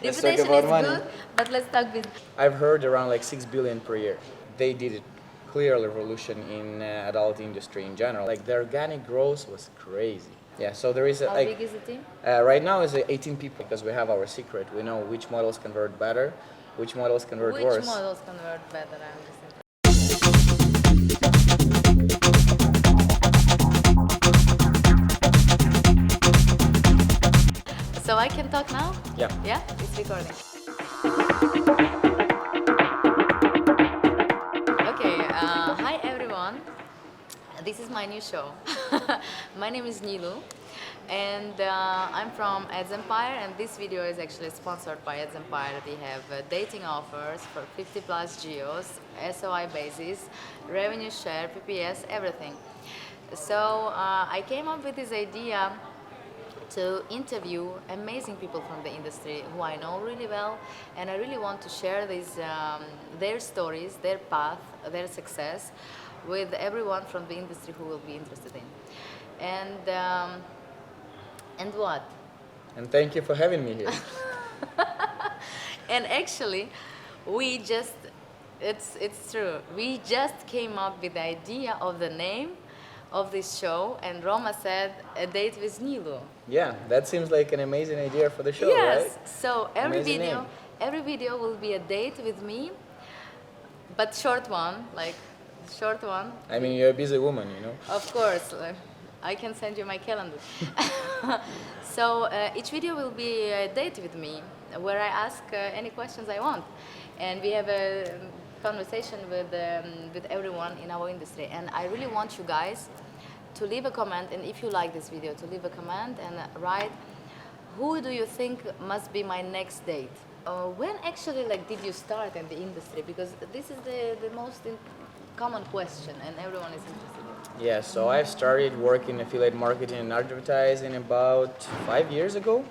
Let's talk Reputation about is money. good, but let's talk business. I've heard around like 6 billion per year. They did a clear revolution in adult industry in general. Like the organic growth was crazy. Yeah, so there is a, How like big is the team? right now is 18 people because we have our secret. We know which models convert better, which models convert Which worse. models convert better? I understand. So I can talk now? Yeah. Yeah? It's recording. Okay, hi everyone. This is my new show. My name is Nilu and I'm from Ads Empire, and this video is actually sponsored by Ads Empire. We have dating offers for 50 plus geos, SOI basis, revenue share, PPS, everything. So I came up with this idea to interview amazing people from the industry who I know really well, and I really want to share these, their stories, their path, their success with everyone from the industry who will be interested in. And what? And thank you for having me here. And actually, we just, it's true, we just came up with the idea of the name of this show, and Roma said a date with Nilu. Yeah, that seems like an amazing idea for the show, Yes. right? So Amazing name. every video will be a date with me, but short one, like short one. I mean, you're a busy woman, you know. Of course, I can send you my calendar. So each video will be a date with me, where I ask any questions I want, and we have a conversation with everyone in our industry. And I really want you guys to leave a comment, and if you like this video, to leave a comment and write, who do you think must be my next date? When actually did you start in the industry? Because this is the most common question, and everyone is interested in. Yeah, so I started working affiliate marketing and advertising about 5 years ago.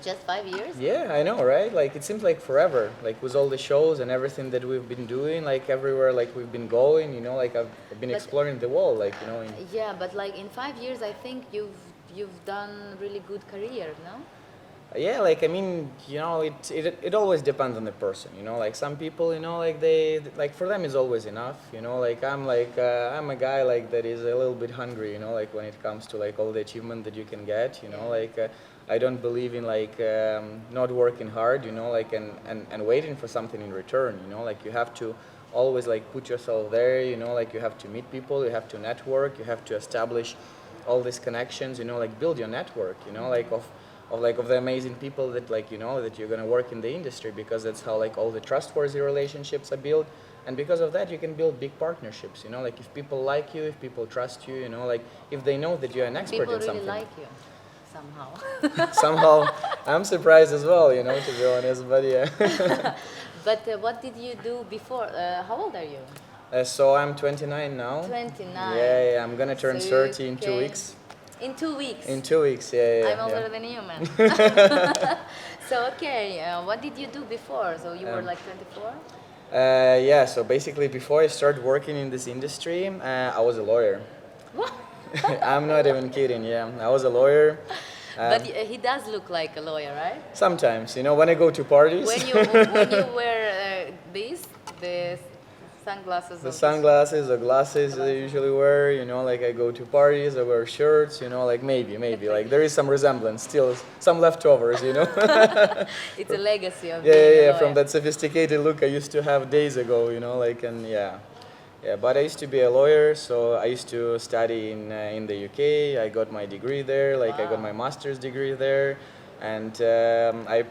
Just 5 years? Yeah, I know, right? Like it seems like forever. Like with all the shows and everything that we've been doing, like everywhere, like we've been going. You know, like I've been exploring the world. Like you know. Yeah, but like in 5 years, I think you've done really good career, no? Yeah, like I mean, you know, it always depends on the person. You know, like some people, you know, like they like for them is always enough. You know, like I'm a guy like that is a little bit hungry. You know, like when it comes to like all the achievement that you can get. You know, like. I don't believe in like not working hard, you know, like and waiting for something in return, you know, like you have to always like put yourself there, you know, like you have to meet people, you have to network, you have to establish all these connections, you know, like build your network, you know, like of the amazing people that like, you know, that you're going to work in the industry, because that's how like all the trustworthy relationships are built. And because of that, you can build big partnerships, you know, like if people like you, if people trust you, you know, like if they know that you're an expert People in something. really like you. Somehow. Somehow, I'm surprised as well, you know, to be honest, but yeah. But what did you do before? How old are you? So I'm 29 now. 29. Yeah, I'm gonna turn So 30 in you 2 weeks. In 2 weeks? In 2 weeks, yeah. I'm older than you, man. So, okay, what did you do before? So you were like 24? Yeah, so basically before I started working in this industry, I was a lawyer. What? I'm not even kidding, yeah. I was a lawyer. But he does look like a lawyer, right? Sometimes, you know, when I go to parties. When you wear the sunglasses. The sunglasses or glasses I usually wear, you know, like I go to parties, I wear shirts, you know, like maybe, like there is some resemblance, still some leftovers, you know. It's a legacy of yeah, being a lawyer. from that sophisticated look I used to have days ago, you know, like, and yeah. Yeah, but I used to be a lawyer, so I used to study in the UK. I got my degree there, like I got my master's degree there, and I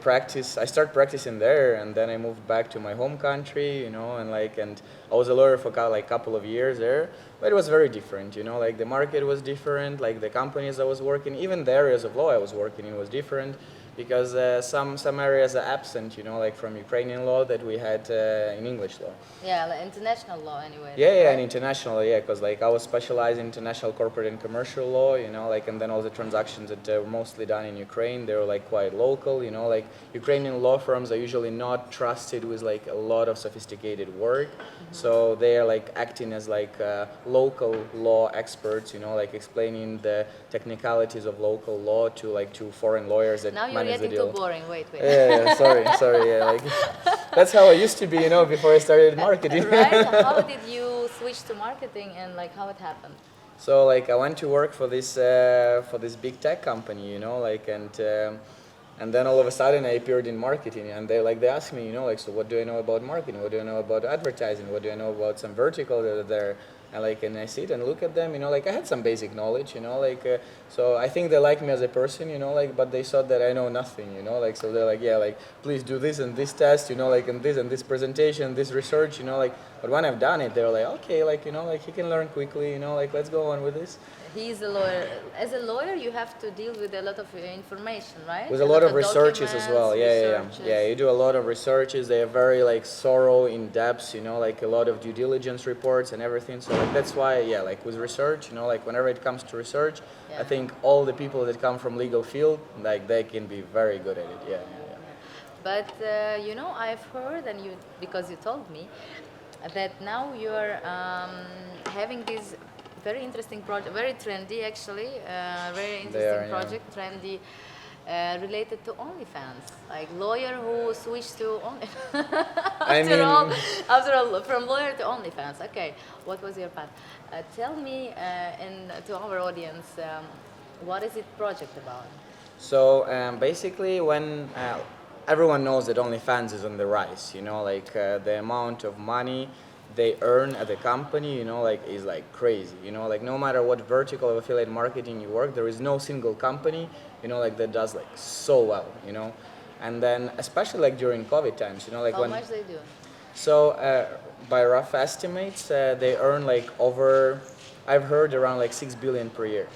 started practicing there, and then I moved back to my home country, you know, and I was a lawyer for like a couple of years there, but it was very different, you know, like the market was different, like the companies I was working, even the areas of law I was working in was different. Because some areas are absent, you know, like from Ukrainian law that we had in English law. Yeah, like international law anyway. Yeah, right? and international, yeah, because like I was specialized in international corporate and commercial law, you know, like, and then all the transactions that were mostly done in Ukraine, they were like quite local, you know, like Ukrainian law firms are usually not trusted with like a lot of sophisticated work, so they are like acting as like local law experts, you know, like explaining the technicalities of local law to foreign lawyers that Now manage You're is the getting deal. too boring. Wait. Yeah, sorry, yeah, like that's how I used to be, before I started marketing. Right? How did you switch to marketing and like how it happened? So like I went to work for this big tech company, and then all of a sudden I appeared in marketing, and they asked me, like, so what do I know about marketing? What do I know about advertising? What do I know about some vertical that are there? And I sit and look at them, like I had some basic knowledge, so I think they like me as a person, but they thought that I know nothing, so they're like, yeah, like please do this and this test, and this presentation, this research, but when I've done it, they're like, okay, like, like he can learn quickly, like let's go on with this. He's a lawyer. As a lawyer, you have to deal with a lot of information, right? With a lot of researches as well. documents, Yeah, you do a lot of researches. They are very like thorough, in depth, like a lot of due diligence reports and everything. So like that's why, yeah, like with research, like whenever it comes to research, Yeah. I think all the people that come from legal field, like they can be very good at it. Yeah. But I've heard, and because you told me, that now you're having this very interesting project, very trendy actually, very interesting project, trendy, related to OnlyFans. Like lawyer who switched to OnlyFans. After all, from lawyer to OnlyFans. Okay, what was your path? Tell me and to our audience, what is it project about? So basically, when everyone knows that OnlyFans is on the rise, the amount of money they earn at the company, like is like crazy, like no matter what vertical of affiliate marketing you work, there is no single company, like that does like so well, and then especially like during COVID times, like How much they do? So by rough estimates, they earn like over, I've heard around like 6 billion per year.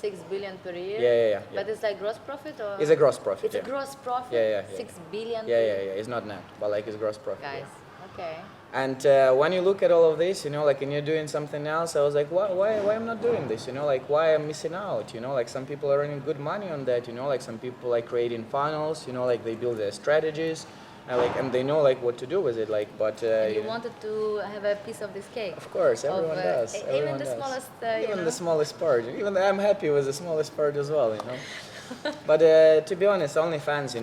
6 billion per year? Yeah. But it's like gross profit or? It's a gross profit. It's a gross profit? Yeah. 6 billion? Yeah. It's not net, but like it's gross profit. Guys, okay. And when you look at all of this, like, and you're doing something else, I was like, why I'm not doing this? Like, why I'm missing out? Like, some people are earning good money on that. Like, some people like creating funnels. Like, they build their strategies, and they know like what to do with it. Like, but And you wanted to have a piece of this cake. Of course, everyone does. Even the smallest. Even the smallest part. Even I'm happy with the smallest part as well. But to be honest, OnlyFans,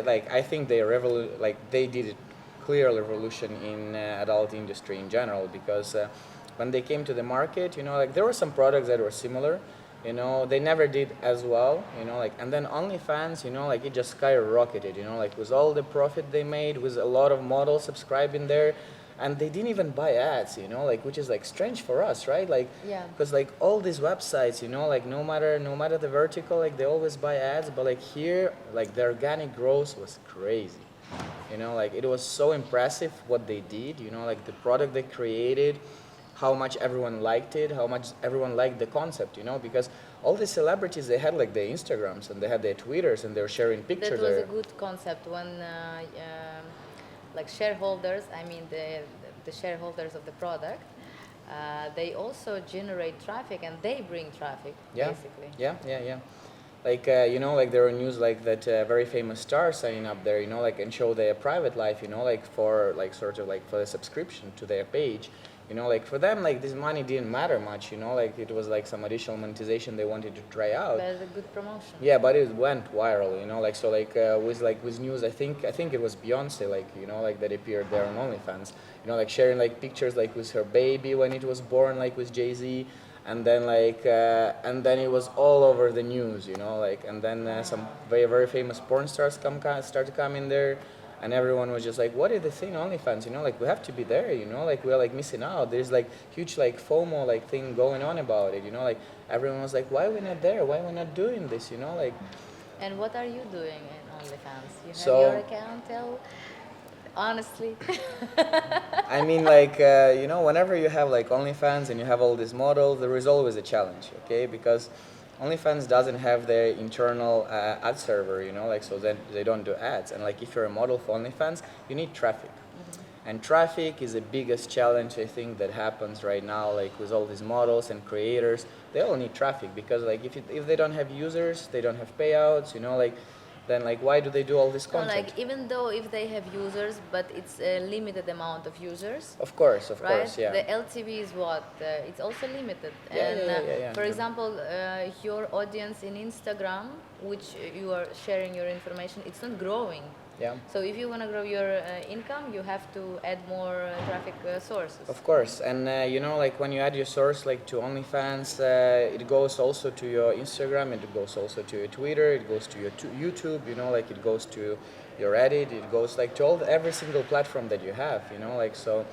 like I think they did it. Clear revolution in adult industry in general, because when they came to the market, like there were some products that were similar, they never did as well, like, and then OnlyFans, like it just skyrocketed, like with all the profit they made, with a lot of models subscribing there, and they didn't even buy ads, like, which is like strange for us, right? Like, yeah, because like all these websites, like no matter the vertical, like they always buy ads, but like here, like the organic growth was crazy. Like it was so impressive what they did, like the product they created, how much everyone liked it, how much everyone liked the concept, because all the celebrities, they had like their Instagrams and they had their Twitters and they were sharing pictures there. That was a good concept when like shareholders, I mean the shareholders of the product, they also generate traffic and they bring traffic, basically. Yeah. Like, like there are news like that very famous stars signing up there, like, and show their private life, like for like sort of like for the subscription to their page, like for them, like this money didn't matter much, like it was like some additional monetization they wanted to try out. But it's a good promotion. Yeah, but it went viral, like, so like with news, I think it was Beyonce, like, like that appeared there on OnlyFans, like sharing like pictures like with her baby when it was born, like with Jay-Z. And then and then it was all over the news, like, and then some very, very famous porn stars started coming there, and everyone was just like, what is the thing, OnlyFans, like we have to be there, like we're like missing out. There's like huge like FOMO like thing going on about it, like everyone was like, why are we not there? Why are we not doing this, like. And what are you doing in OnlyFans? You have So, your account, honestly. I mean, like, whenever you have like OnlyFans and you have all these models, there is always a challenge, okay? Because OnlyFans doesn't have their internal ad server, like, so then they don't do ads. And like, if you're a model for OnlyFans, you need traffic. Mm-hmm. And traffic is the biggest challenge, I think, that happens right now, like with all these models and creators. They all need traffic because like if they don't have users, they don't have payouts, like. then like why do they do all this No, content? like even though if they have users, but it's a limited amount of users. Of course, Right? yeah. The LTV is what? It's also limited. Yeah, And yeah. for example, your audience in Instagram, which you are sharing your information, it's not growing. Yeah. So if you want to grow your income, you have to add more traffic sources. Of course, and you know, like when you add your source like to OnlyFans, it goes also to your Instagram, it goes also to your Twitter, it goes to your YouTube, you know, like it goes to your Reddit, it goes like to every single platform that you have, you know, like so.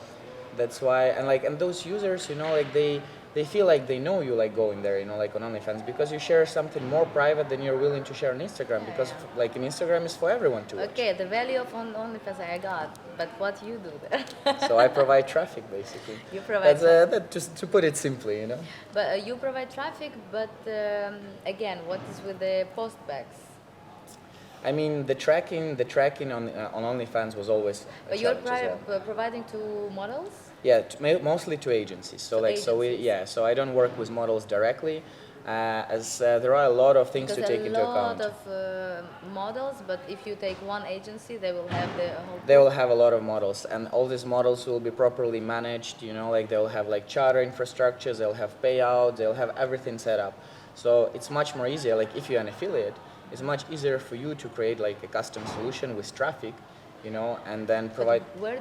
That's why, and those users, you know, like they feel like they know you, like going there, you know, like on OnlyFans, because you share something more private than you're willing to share on Instagram, because like in Instagram is for everyone to watch. Okay, the value of OnlyFans I got, but what you do there? So I provide traffic basically. You provide That's that, just to put it simply, you know. But you provide traffic, but again, what is with the postbacks? I mean, the tracking on OnlyFans was always a But you're challenge as well. providing to models? Yeah, mostly to agencies. So so I don't work with models directly, as there are a lot of things Because to take into account. a lot of models, but if you take one agency, they will have the whole. They will have a lot of models, and all these models will be properly managed. You know, like they'll have like charter infrastructures, they'll have payouts, they'll have everything set up. So it's much more easier. Like if you're an affiliate, it's much easier for you to create like a custom solution with traffic, you know, and then provide. But where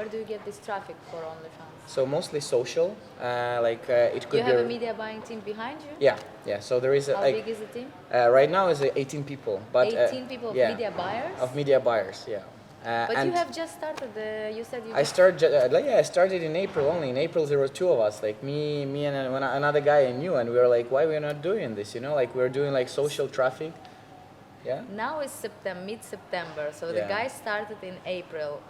do you get this traffic for OnlyFans? So mostly social, it could You be. have a media buying team behind you? Yeah. So there is a, How like big is the team? right now is 18 people, but 18 people of media buyers? of media buyers, yeah. But and you have just started. You said you. I started in April only. In April there were two of us, like me and another guy I knew, and we were like, why we're not doing this? You know, like we're doing like social traffic. Yeah. Now is mid-September, so the guy started in April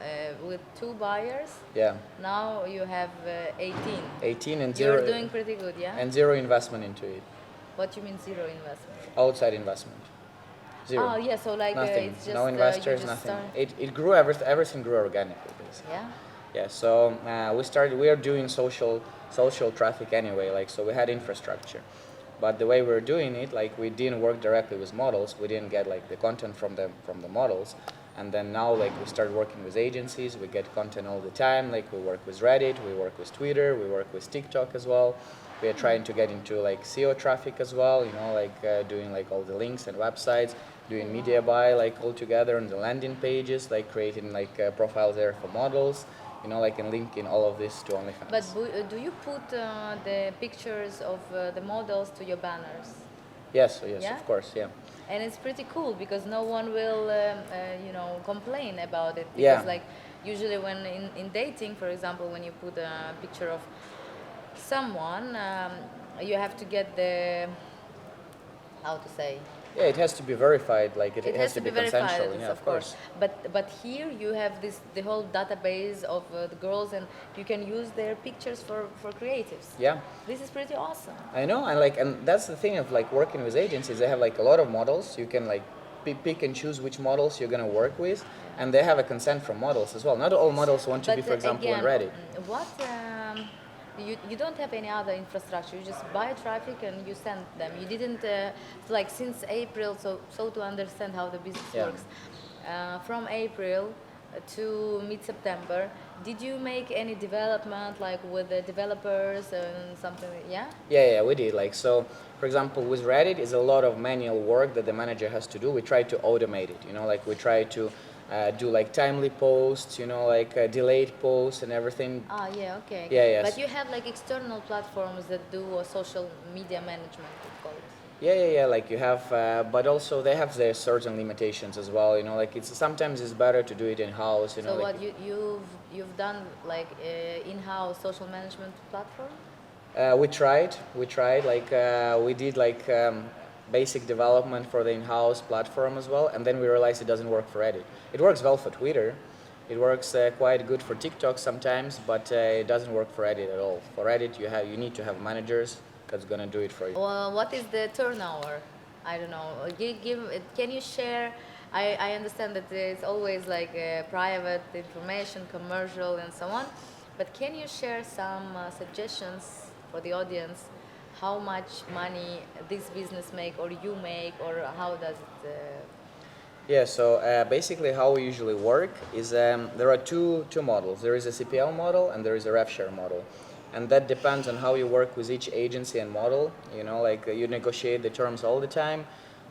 with 2 buyers. Yeah. Now you have 18. 18 and zero. You're doing pretty good, yeah? And zero investment into it. What you mean zero investment? Outside investment. Zero. Oh yeah, so like Nothing. it's just No investors. you just Nothing. start- It grew. Everything grew organically, basically. Yeah. Yeah. So we are doing social traffic anyway. Like so, we had infrastructure. But the way we were doing it, like we didn't work directly with models. We didn't get like the content from the models, and then now like we start working with agencies. We get content all the time. Like we work with Reddit, we work with Twitter, we work with TikTok as well. We are trying to get into like SEO traffic as well. You know, like doing like all the links and websites, doing media buy like all together on the landing pages, like creating like profiles there for models. You know, like and linking all of this to OnlyFans. But do you put the pictures of the models to your banners? Yes, Yeah? of course, yeah. And it's pretty cool because no one will, complain about it. Yeah. Because like usually when in dating, for example, when you put a picture of someone, you have to get the, how to say? Yeah, it has to be verified. Like it has to be verified, consensual. Yeah, of course. But here you have the whole database of the girls, and you can use their pictures for creatives. Yeah. This is pretty awesome. I know, and that's the thing of like working with agencies. They have like a lot of models. You can like pick and choose which models you're gonna work with, and they have a consent from models as well. Not all models want to be, for example, again, on Reddit. What you don't have any other infrastructure. You just buy traffic and you send them. You didn't like since April. So to understand how the business works, from April to mid-September, did you make any development like with the developers and something? Yeah. Yeah, we did. Like so, for example, with Reddit, is a lot of manual work that the manager has to do. We try to automate it. You know, like we try to do like timely posts, you know, like delayed posts and everything. Ah, yeah, okay. Yeah. But you have like external platforms that do social media management, it's called. Yeah. Like you have, but also they have their certain limitations as well. You know, like sometimes it's better to do it in house. You know. So like, what you've done like in-house social management platform? We tried. Like we did like basic development for the in-house platform as well, and then we realized it doesn't work for Reddit. It works well for Twitter. It works quite good for TikTok sometimes, but it doesn't work for Reddit at all. For Reddit, you need to have managers that's gonna do it for you. Well, what is the turnover? I don't know. Can you share? I understand that it's always like private information, commercial, and so on. But can you share some suggestions for the audience? How much money this business make, or you make, or how does it? Yeah, so basically how we usually work is there are two models. There is a CPL model and there is a rev share model. And that depends on how you work with each agency and model. You know, like you negotiate the terms all the time.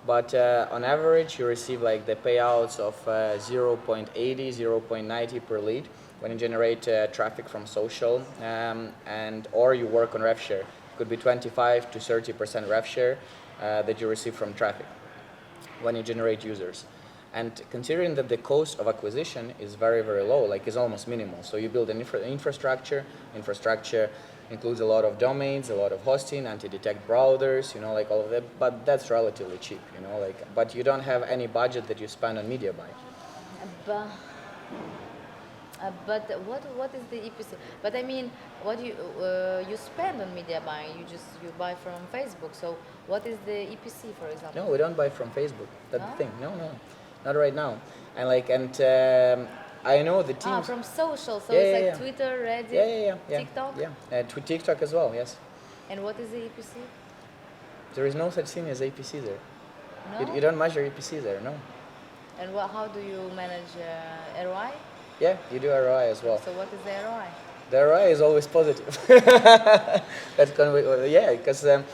But on average, you receive like the payouts of 0.80, 0.90 per lead when you generate traffic from social, and or you work on rev share. Could be 25 to 30% rev share that you receive from traffic when you generate users. And considering that the cost of acquisition is very, very low, like it's almost minimal. So you build an infrastructure includes a lot of domains, a lot of hosting, anti-detect browsers, you know, like all of that, but that's relatively cheap, you know, like, but you don't have any budget that you spend on media buy. But what is the EPC? But I mean, what you spend on media buying? You buy from Facebook. So what is the EPC, for example? No, we don't buy from Facebook. That's the thing. No, not right now. And I know the teams. From social. So Yeah, it's yeah, like Twitter, Reddit, yeah, TikTok. Yeah, TikTok as well. Yes. And what is the EPC? There is no such thing as APC there. No. You don't measure APC there. No. And how do you manage ROI? Yeah, you do ROI as well. So what is the ROI? The ROI is always positive. That's gonna be, yeah, because the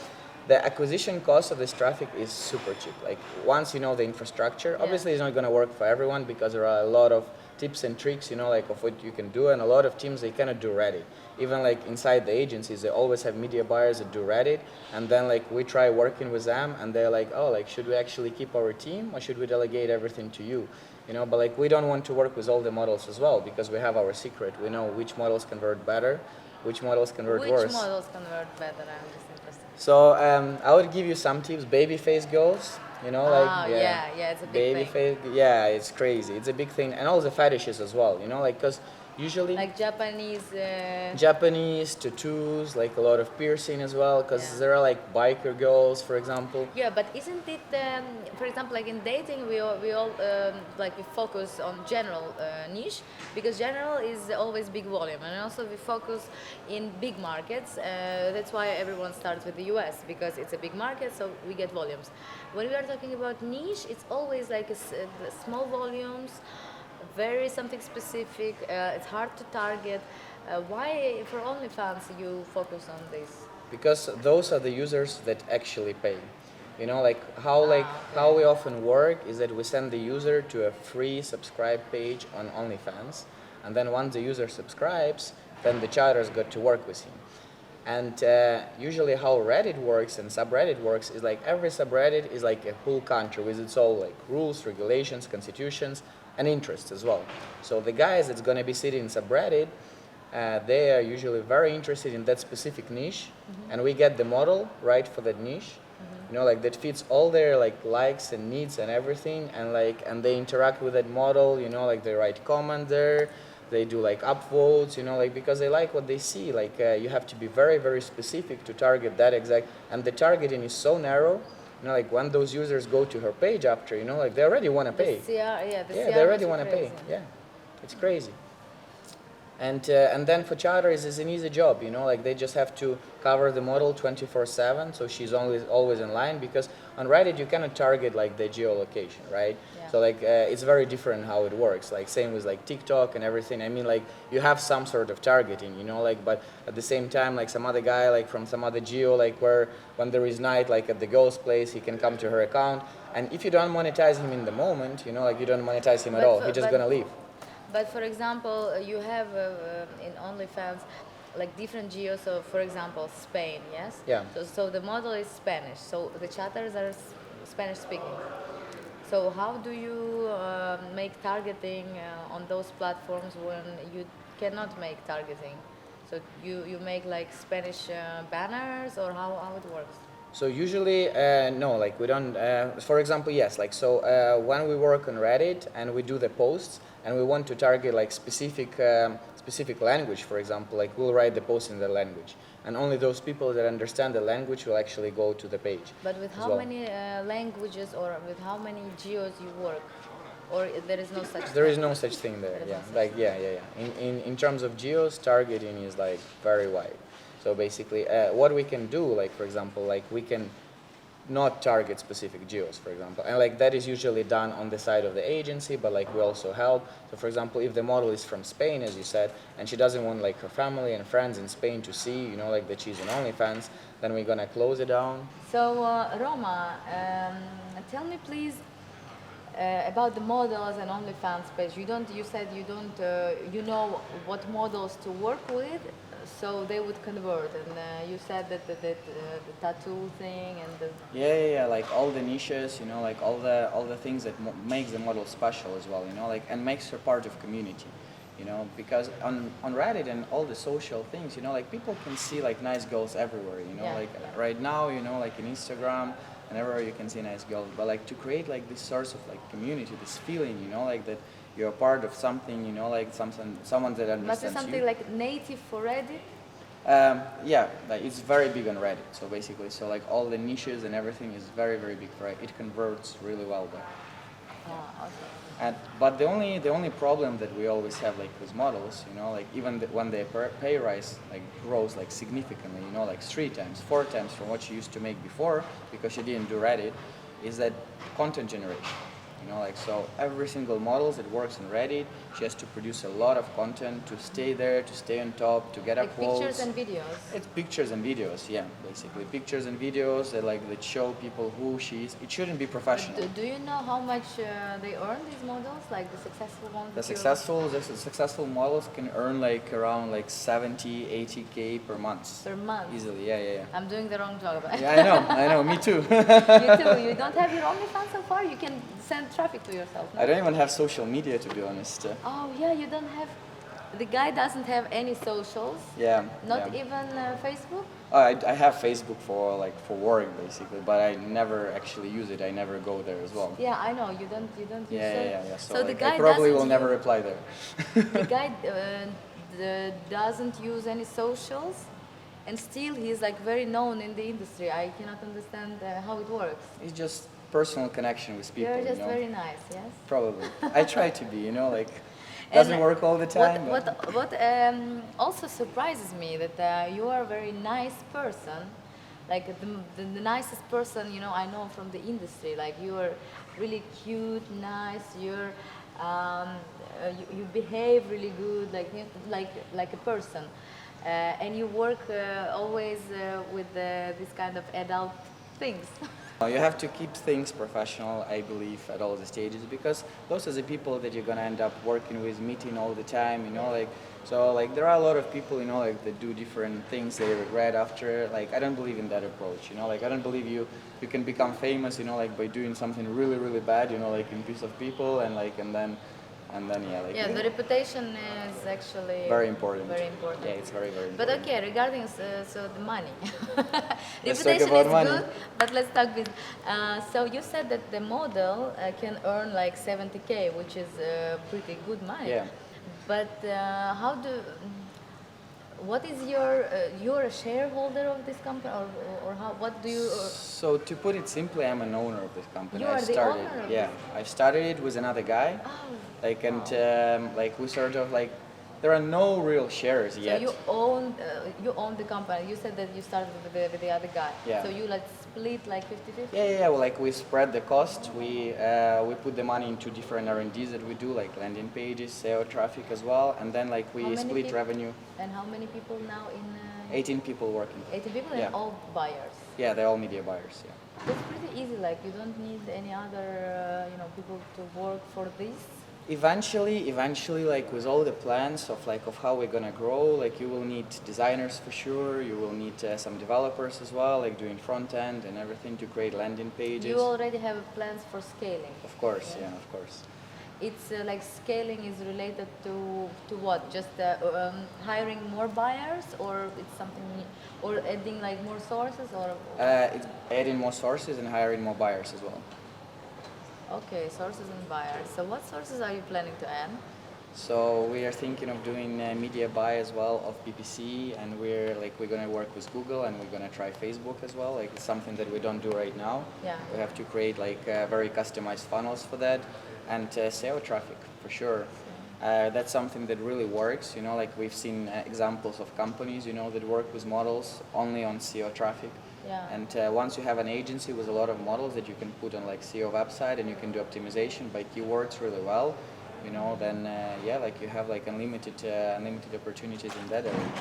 acquisition cost of this traffic is super cheap. Like once you know the infrastructure, obviously it's not gonna work for everyone because there are a lot of tips and tricks, you know, like of what you can do, and a lot of teams they cannot do Reddit. Even like inside the agencies, they always have media buyers that do Reddit, and then like we try working with them, and they're like, oh, like should we actually keep our team or should we delegate everything to you? You know, but like we don't want to work with all the models as well because we have our secret. We know which models convert better, which models convert worse. Which models convert better? I'm just interested. So I would give you some tips. Baby face girls, you know, like yeah, it's a big baby thing. face. Yeah, it's crazy. It's a big thing, and all the fetishes as well. You know, like because usually like Japanese tattoos, like a lot of piercing as well, because there are like biker girls, for example. Yeah, but isn't it, for example, like in dating, we all like we focus on general niche because general is always big volume, and also we focus in big markets. That's why everyone starts with the US because it's a big market, so we get volumes. When we are talking about niche, it's always like small volumes. Very something specific. It's hard to target. Why for OnlyFans you focus on this? Because those are the users that actually pay. You know, like how we often work is that we send the user to a free subscribe page on OnlyFans, and then once the user subscribes, then the chatters got to work with him. And usually how Reddit works and subreddit works is like every subreddit is like a whole country with its own like rules, regulations, constitutions, and interests as well. So the guys that's going to be sitting in subreddit, they are usually very interested in that specific niche, and we get the model right for that niche. You know, like that fits all their like likes and needs and everything, and they interact with that model. You know, like they write comment there, they do like upvotes. You know, like because they like what they see. Like you have to be very, very specific to target that exact, and the targeting is so narrow. You know, like when those users go to her page after, you know, like they already want to pay. CR They already want to pay. Yeah, it's crazy. And then for chatters, it's an easy job, you know, like they just have to cover the model 24/7, so she's always in line, because on Reddit you cannot target like the geolocation, right? Yeah. So like it's very different how it works. Like same with like TikTok and everything. I mean, like you have some sort of targeting, you know, like, but at the same time, like some other guy like from some other geo, like where when there is night, like at the girl's place, he can come to her account, and if you don't monetize him in the moment, you know, like you don't monetize him at all, he's just gonna leave. But for example, you have in OnlyFans like different geos. So for example, Spain, yes. Yeah. So the model is Spanish. So the chatters are Spanish speaking. So how do you make targeting on those platforms when you cannot make targeting? So you make like Spanish banners, or how it works? So usually, no, like we don't, for example, yes, like so when we work on Reddit and we do the posts and we want to target like specific language, for example, like we'll write the post in the language, and only those people that understand the language will actually go to the page. But with how many languages or with how many geos you work? Or there is no such thing? There is no such thing there, yeah. Like, yeah. In terms of geos, targeting is like very wide. So basically, what we can do, like for example, like we can not target specific geos, for example. And like that is usually done on the side of the agency, but like we also help. So for example, if the model is from Spain, as you said, and she doesn't want like her family and friends in Spain to see, you know, like that she's on OnlyFans, then we're gonna close it down. So Roma, tell me please about the models and OnlyFans page. You said you don't, you know what models to work with, so they would convert. And you said that the tattoo thing and the Yeah, like all the niches, you know, like all the things that makes the model special as well, you know, like and makes her part of community, you know, because on Reddit and all the social things, you know, like people can see like nice girls everywhere, you know, Yeah, like yeah. right now, you know, like in Instagram and everywhere you can see nice girls, but like to create like this source of like community, this feeling, you know, like that you're a part of something, you know, like someone that understands must be something you. like native for Reddit. Yeah, like it's very big on Reddit. So basically, so like all the niches and everything is very, very big for Reddit. It converts really well there. Oh, okay. But the only problem that we always have like with models, you know, like even when their pay rise like grows like significantly, you know, like 3 times, 4 times from what she used to make before because she didn't do Reddit, is that content generation. You know, like so every single model that works in Reddit, she has to produce a lot of content to stay there, to stay on top, to get up Like quotes. pictures and videos. It's pictures and videos, yeah, basically pictures and videos that show people who she is. It shouldn't be professional. Do you know how much they earn, these models, like the successful ones? The successful models can earn like around like 70, 80K per month. Per month? Easily, yeah. I'm doing the wrong job. Yeah, I know, me too. You too. You don't have your OnlyFans so far? You can send traffic to yourself, no? I don't even have social media, to be honest. Oh, yeah, you don't have... The guy doesn't have any socials? Yeah. Not yeah. even Facebook? I have Facebook for work basically, but I never actually use it. I never go there as well. Yeah, I know. You don't use Yeah. So So the like, guy I probably will doesn't never use- reply there. The guy doesn't use any socials, and still he's like very known in the industry. I cannot understand how it works. It's just personal connection with people. You're just you know? very nice, yes? Probably. I try to be, you know, like doesn't And work all the time. What also surprises me that you are a very nice person, like the nicest person I know from the industry. Like you are really cute, nice. You behave really good, like a person, and you work always with this kind of adult things. You have to keep things professional, I believe, at all the stages, because those are the people that you're gonna end up working with, meeting all the time, you know, like, so like there are a lot of people, you know, like that do different things they regret after. Like I don't believe in that approach, you know, like I don't believe you can become famous, you know, like by doing something really, really bad, you know, like in piece of people, and then yeah, like Yeah, the reputation is actually very important. Very important. Yeah, it's very, very But important. okay, regarding so the money, Let's reputation talk about is money. good. But let's talk with. So you said that the model can earn like 70K, which is pretty good money. Yeah. But what is you're a shareholder of this company, or how? What do you? So to put it simply, I'm an owner of this company. You are the owner of Yeah, I started it with another guy. Oh. Like like we sort of like, there are no real shares So yet. you own the company. You said that you started with the other guy. Yeah. So you like split like 50-50? Yeah. Well, like we spread the cost. We put the money into different R&Ds that we do, like landing pages, SEO traffic as well, and then like we How many split peop- revenue. And how many people now in? 18 people working. 80 people Yeah. and all buyers. Yeah, they're all media buyers. Yeah. That's pretty easy. Like you don't need any other people to work for this. Eventually, like with all the plans of how we're gonna grow, like you will need designers for sure. You will need some developers as well, like doing front end and everything to create landing pages. You already have plans for scaling. Of course, yeah, of course. It's like scaling is related to what? Just hiring more buyers, or it's something, or adding like more sources, or? It's adding more sources and hiring more buyers as well. Okay, sources and buyers. So what sources are you planning to add? So we are thinking of doing media buy as well of PPC, and we're gonna work with Google, and we're gonna try Facebook as well. Like it's something that we don't do right now. Yeah. We have to create like very customized funnels for that, and SEO traffic for sure. That's something that really works. You know, like we've seen examples of companies, you know, that work with models only on SEO traffic. Yeah. And once you have an agency with a lot of models that you can put on like SEO website, and you can do optimization by keywords really well, you know, then yeah, like you have like unlimited opportunities in that area.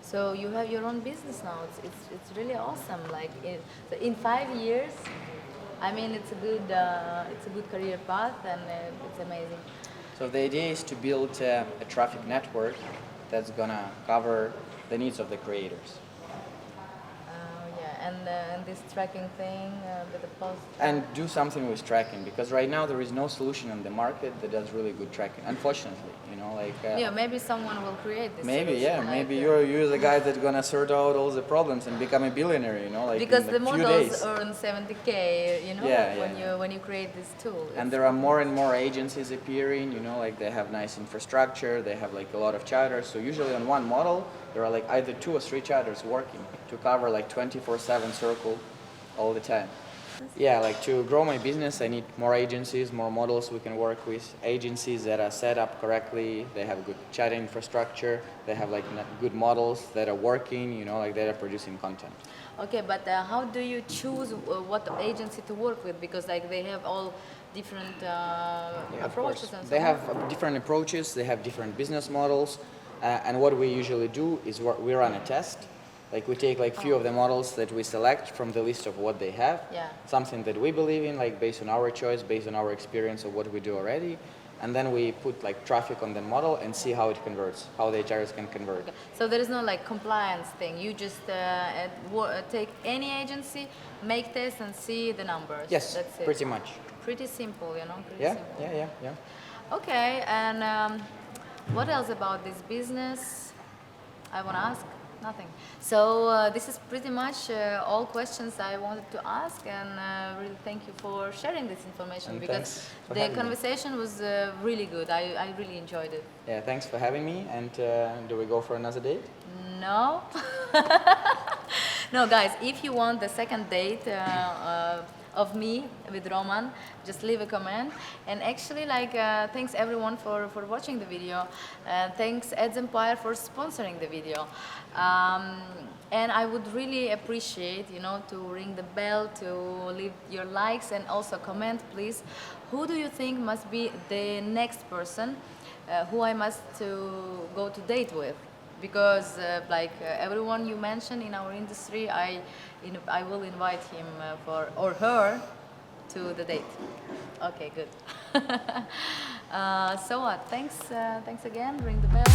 So you have your own business now. It's really awesome. Like in 5 years, I mean, it's a good career path, and it's amazing. So the idea is to build a traffic network that's gonna cover the needs of the creators. Yeah, and this tracking thing with the post. And do something with tracking, because right now there is no solution on the market that does really good tracking, unfortunately, you know, like Yeah, maybe someone will create this. maybe, solution, yeah, like, maybe you're the guy that's gonna sort out all the problems and become a billionaire, you know, like because in the a few models days. earn 70K, you know, Yeah, when you create this tool. And there are more and more agencies appearing, you know, like they have nice infrastructure, they have like a lot of charters. So usually on one model, there are like either 2 or 3 charters working to cover like 24/7 circle all the time. Yeah, like to grow my business, I need more agencies, more models we can work with. Agencies that are set up correctly, they have good chat infrastructure, they have like good models that are working, you know, like that are producing content. Okay, but how do you choose what agency to work with? Because like they have all different Yeah, of approaches course. and so They on. have different approaches, they have different business models, and what we usually do is we run a test. Like we take like few of the models that we select from the list of what they have, Yeah. something that we believe in, like based on our choice, based on our experience of what we do already, and then we put like traffic on the model and see how it converts, how the HRs can convert. Okay. So there is no like compliance thing. You just take any agency, make tests, and see the numbers. Yes, That's it. pretty much. Pretty simple, you know. Pretty Yeah, simple. yeah. Okay, and what else about this business? I want to ask nothing. So this is pretty much all questions I wanted to ask, and really thank you for sharing this information, And because thanks for the having me. conversation was really good. I really enjoyed it. Yeah, thanks for having me. And do we go for another date? No. No, guys, if you want the second date of me with Roman, just leave a comment. And actually, like, thanks everyone for watching the video. Thanks Ads Empire for sponsoring the video. And I would really appreciate, you know, to ring the bell, to leave your likes, and also comment, please. Who do you think must be the next person who I must to go to date with? Because everyone you mentioned in our industry, I will invite him or her to the date. Okay, good. So what? Thanks again. Ring the bell.